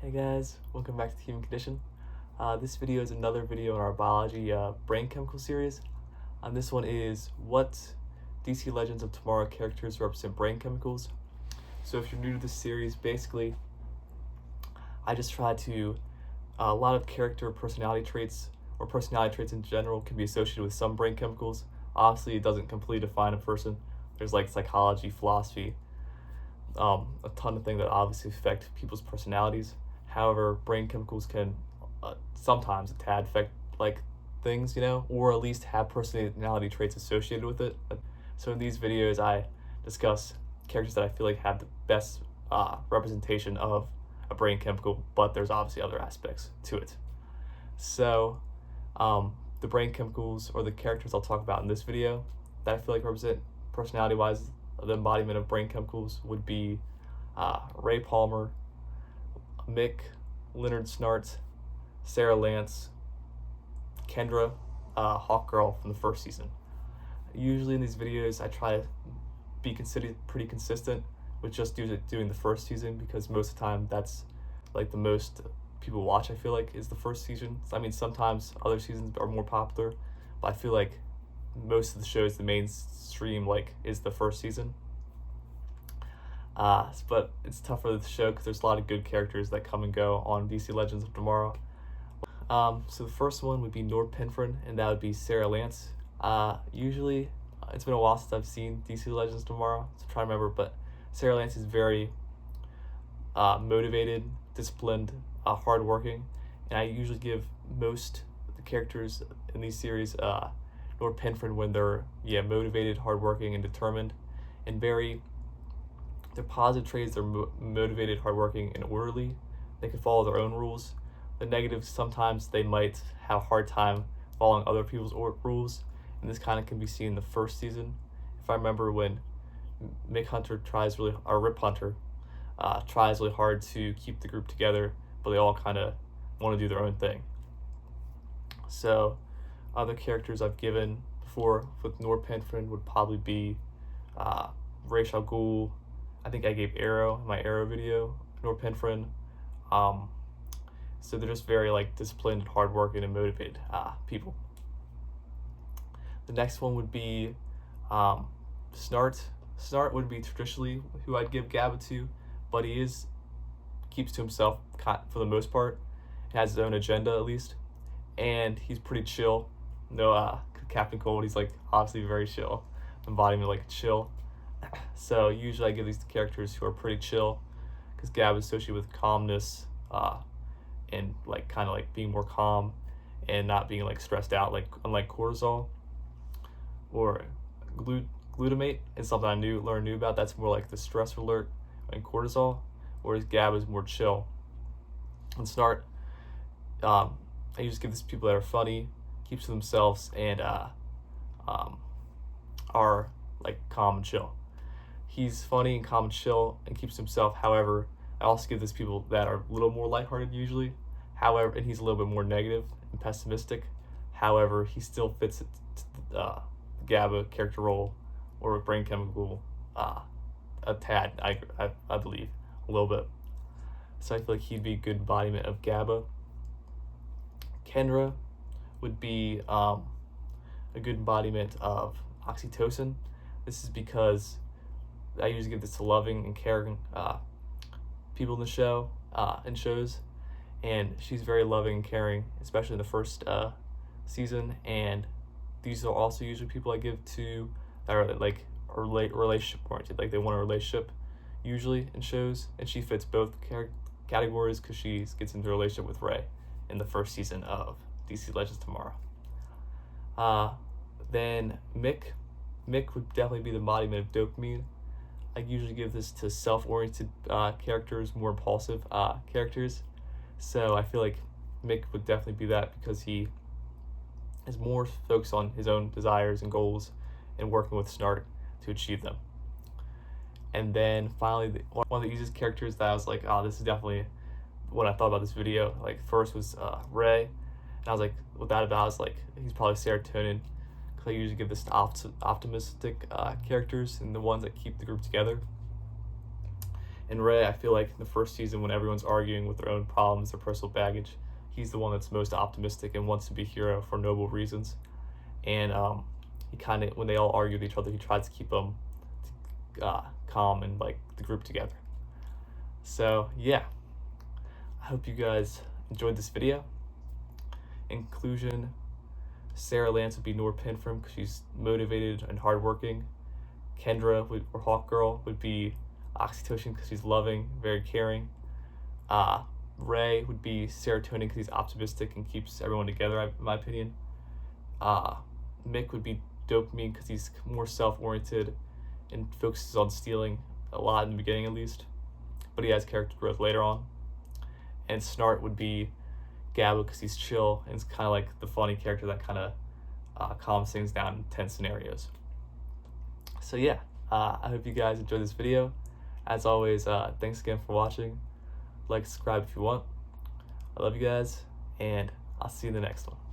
Hey guys, welcome back to Human Condition. This video is another video in our biology brain chemical series. This one is what DC Legends of Tomorrow characters represent brain chemicals. So if you're new to this series, basically I just try to, a lot of character personality traits or personality traits in general can be associated with some brain chemicals. Obviously it doesn't completely define a person. There's like psychology, philosophy, a ton of things that obviously affect people's personalities. However, brain chemicals can sometimes a tad affect like things, or at least have personality traits associated with it. So in these videos, I discuss characters that I feel like have the best representation of a brain chemical, but there's obviously other aspects to it. So the brain chemicals or the characters I'll talk about in this video that I feel like represent personality-wise the embodiment of brain chemicals would be Ray Palmer, Mick, Leonard Snart, Sarah Lance, Kendra, Hawkgirl from the first season. Usually in these videos I try to be considered pretty consistent with just doing the first season, because most of the time that's like the most people watch, I feel like, is the first season. I mean, sometimes other seasons are more popular, but I feel like most of the shows, the mainstream is the first season. But it's tough for the show because there's a lot of good characters that come and go on DC Legends of Tomorrow. So the first one would be Norepinephrine, and that would be Sarah Lance. Usually, it's been a while since I've seen DC Legends of Tomorrow, so I'm trying to remember, but Sarah Lance is very motivated, disciplined, hardworking, and I usually give most of the characters in these series Norepinephrine when they're motivated, hardworking, and determined, and their positive traits. They're motivated, hardworking, and orderly. They can follow their own rules. The negatives, sometimes they might have a hard time following other people's rules, and this kind of can be seen in the first season. If I remember when Mick Hunter Rip Hunter tries really hard to keep the group together, but they all kind of want to do their own thing. So other characters I've given before with Norepinephrine would probably be Ra's al Ghul. I think I gave Arrow in my Arrow video, Norepinephrine. So they're just very disciplined, hardworking, and motivated people. The next one would be Snart. Snart would be traditionally who I'd give GABA to, but he keeps to himself for the most part, has his own agenda at least, and he's pretty chill. No, Captain Cold, he's obviously very chill, embodiment chill. So usually I give these characters who are pretty chill, because GABA is associated with calmness, and being more calm and not being stressed out, unlike cortisol or glutamate is something I learned new about. That's more like the stress alert and cortisol, whereas GABA is more chill. And Snart, I usually give this to people that are funny, keeps to themselves, and are calm and chill. He's funny and calm and chill and keeps to himself. However, I also give this people that are a little more lighthearted usually. However, and he's a little bit more negative and pessimistic. However, he still fits the GABA character role or brain chemical a tad, I believe, a little bit. So I feel like he'd be a good embodiment of GABA. Kendra would be a good embodiment of oxytocin. This is because I usually give this to loving and caring people in the show, in shows, and she's very loving and caring, especially in the first season. And these are also usually people I give to that are relationship oriented, they want a relationship usually in shows, and she fits both categories because she gets into a relationship with Ray in the first season of DC Legends Tomorrow. Then Mick would definitely be the embodiment of dopamine. I usually give this to self-oriented characters, more impulsive characters. So I feel like Mick would definitely be that, because he is more focused on his own desires and goals and working with Snart to achieve them. And then finally, one of the easiest characters that I was like, this is definitely what I thought about this video. First was Ray, and I was like, without a doubt, I was like, he's probably serotonin, because I usually give this to optimistic characters and the ones that keep the group together. And Ray, I feel like in the first season when everyone's arguing with their own problems, their personal baggage, he's the one that's most optimistic and wants to be a hero for noble reasons. And he kind of, when they all argue with each other, he tries to keep them calm and like the group together. So yeah, I hope you guys enjoyed this video. In conclusion, Sarah Lance would be Noor Pinfrom because she's motivated and hardworking. Kendra, or Hawk Girl, would be Oxytocin because she's loving, very caring. Ray would be Serotonin because he's optimistic and keeps everyone together, in my opinion. Mick would be Dopamine because he's more self-oriented and focuses on stealing a lot in the beginning at least, but he has character growth later on. And Snart would be GABA because he's chill and it's kind of like the funny character that kind of calms things down in tense scenarios. So yeah, I hope you guys enjoyed this video. As always, thanks again for watching. Like, subscribe if you want. I love you guys, and I'll see you in the next one.